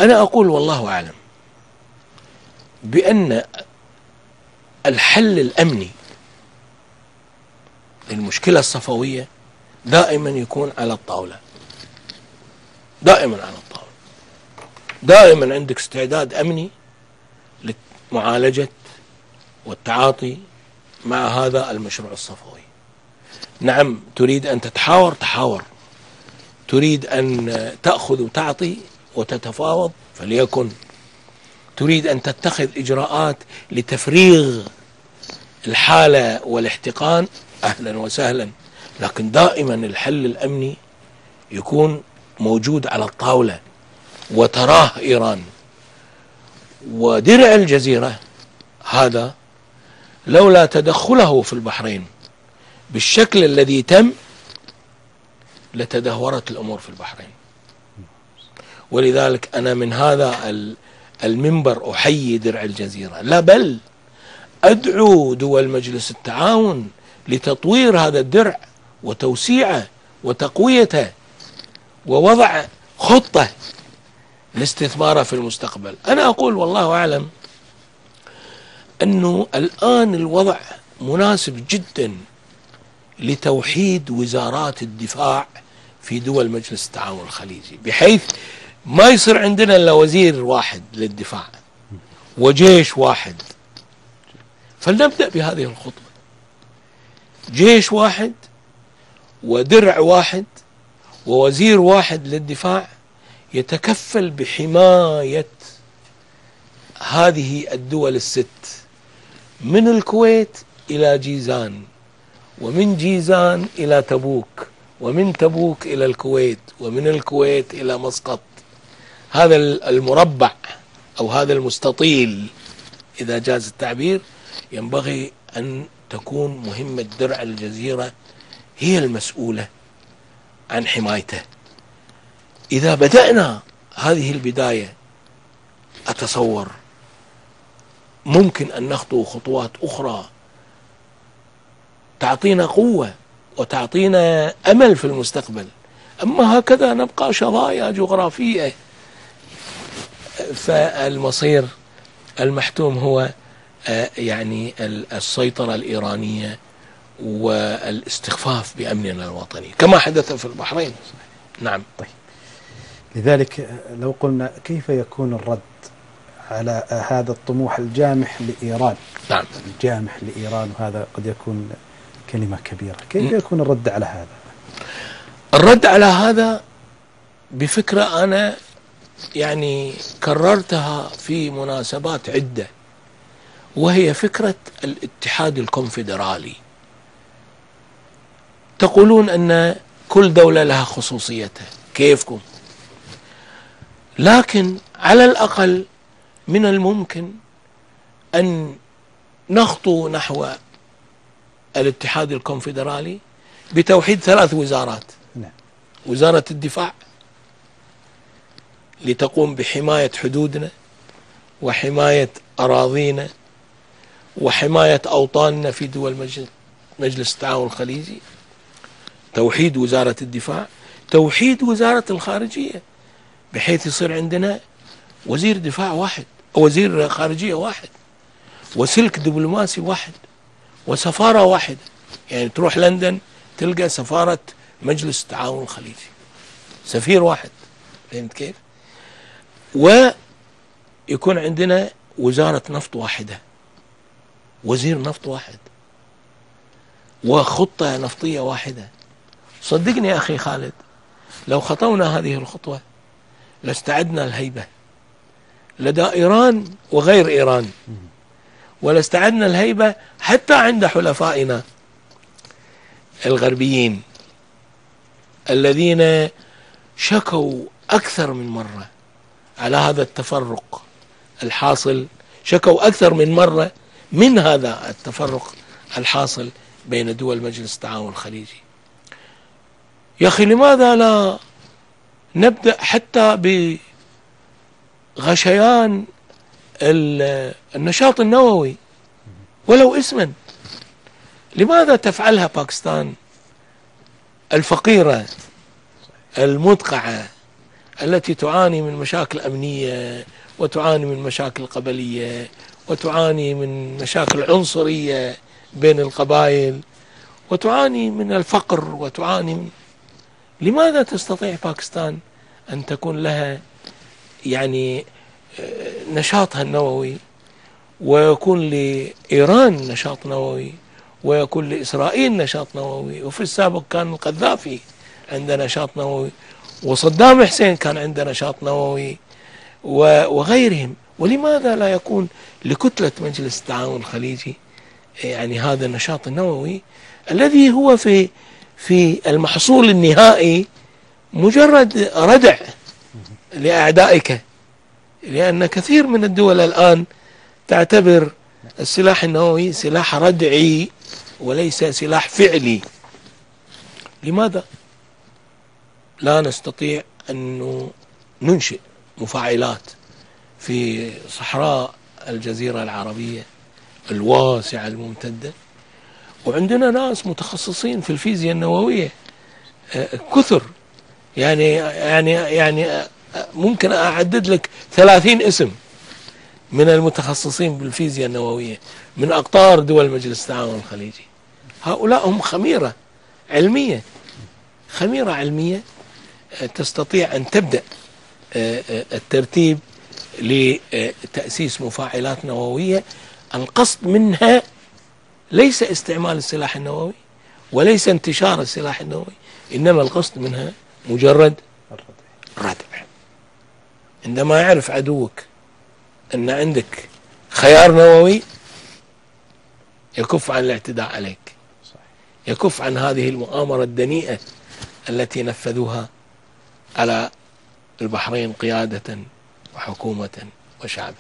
أنا أقول والله أعلم بأن الحل الأمني للمشكلة الصفوية دائما يكون على الطاولة، دائما على الطاولة، دائما عندك استعداد أمني لمعالجة والتعاطي مع هذا المشروع الصفوي. نعم، تريد أن تتحاور تحاور، تريد أن تأخذ وتعطي وتتفاوض فليكن، تريد أن تتخذ إجراءات لتفريغ الحالة والاحتقان أهلا وسهلا، لكن دائما الحل الأمني يكون موجود على الطاولة وتراه إيران. ودرع الجزيرة هذا لولا تدخله في البحرين بالشكل الذي تم لتدهورت الأمور في البحرين. ولذلك أنا من هذا المنبر أحيي درع الجزيرة، لا بل أدعو دول مجلس التعاون لتطوير هذا الدرع وتوسيعه وتقويته ووضع خطة لاستثماره في المستقبل. أنا أقول والله أعلم أنه الآن الوضع مناسب جدا لتوحيد وزارات الدفاع في دول مجلس التعاون الخليجي، بحيث ما يصير عندنا إلا وزير واحد للدفاع وجيش واحد. فلنبدأ بهذه الخطوة، جيش واحد ودرع واحد ووزير واحد للدفاع يتكفل بحماية هذه الدول الست، من الكويت إلى جيزان، ومن جيزان إلى تبوك، ومن تبوك إلى الكويت، ومن الكويت إلى مسقط. هذا المربع أو هذا المستطيل إذا جاز التعبير ينبغي أن تكون مهمة درع الجزيرة هي المسؤولة عن حمايته. إذا بدأنا هذه البداية أتصور ممكن أن نخطو خطوات أخرى تعطينا قوة وتعطينا أمل في المستقبل. أما هكذا نبقى شظايا جغرافية، فالمصير المحتوم هو يعني السيطرة الإيرانية والاستخفاف بأمننا الوطني كما حدث في البحرين. نعم. طيب، لذلك لو قلنا كيف يكون الرد على هذا الطموح الجامح لإيران؟ نعم. الجامح لإيران، وهذا قد يكون كلمة كبيرة، كيف يكون الرد على هذا؟ الرد على هذا بفكرة أنا يعني كررتها في مناسبات عدة، وهي فكرة الاتحاد الكونفدرالي. تقولون أن كل دولة لها خصوصيتها، كيفكم؟ لكن على الأقل من الممكن أن نخطو نحو الاتحاد الكونفدرالي بتوحيد 3 وزارات. وزارة الدفاع لتقوم بحماية حدودنا وحماية أراضينا وحماية أوطاننا في دول مجلس التعاون الخليجي، توحيد وزارة الدفاع، توحيد وزارة الخارجية، بحيث يصير عندنا وزير دفاع واحد أو وزير خارجية واحد وسلك دبلوماسي واحد وسفارة واحدة. يعني تروح لندن تلقى سفارة مجلس التعاون الخليجي، سفير واحد. فهمت كيف؟ ويكون عندنا وزارة نفط واحدة، وزير نفط واحد، وخطة نفطية واحدة. صدقني يا أخي خالد، لو خطونا هذه الخطوة لاستعدنا الهيبة لدى إيران وغير إيران، ولاستعدنا الهيبة حتى عند حلفائنا الغربيين الذين شكوا أكثر من مرة على هذا التفرق الحاصل، شكوا أكثر من مرة من هذا التفرق الحاصل بين دول مجلس التعاون الخليجي. يا أخي لماذا لا نبدأ حتى بغشيان النشاط النووي ولو اسما؟ لماذا تفعلها باكستان الفقيرة المدقعة التي تعاني من مشاكل أمنية، وتعاني من مشاكل قبلية، وتعاني من مشاكل عنصرية بين القبائل، وتعاني من الفقر، وتعاني من... لماذا تستطيع باكستان أن تكون لها يعني نشاطها النووي، ويكون لإيران نشاط نووي، ويكون لإسرائيل نشاط نووي، وفي السابق كان القذافي عنده نشاط نووي، وصدام حسين كان عنده نشاط نووي، وغيرهم؟ ولماذا لا يكون لكتلة مجلس التعاون الخليجي يعني هذا النشاط النووي الذي هو في المحصول النهائي مجرد ردع لأعدائك؟ لأن كثير من الدول الآن تعتبر السلاح النووي سلاح ردعي وليس سلاح فعلي. لماذا لا نستطيع أن ننشئ مفاعلات في صحراء الجزيرة العربية الواسعة الممتدة، وعندنا ناس متخصصين في الفيزياء النووية كثر، يعني ممكن أعدد لك 30 اسم من المتخصصين بالفيزياء النووية من أقطار دول مجلس التعاون الخليجي. هؤلاء هم خميرة علمية تستطيع أن تبدأ الترتيب لتأسيس مفاعلات نووية. القصد منها ليس استعمال السلاح النووي وليس انتشار السلاح النووي، إنما القصد منها مجرد ردع. عندما يعرف عدوك أن عندك خيار نووي يكف عن الاعتداء عليك، يكف عن هذه المؤامرة الدنيئة التي نفذوها على البحرين قيادة وحكومة وشعبا.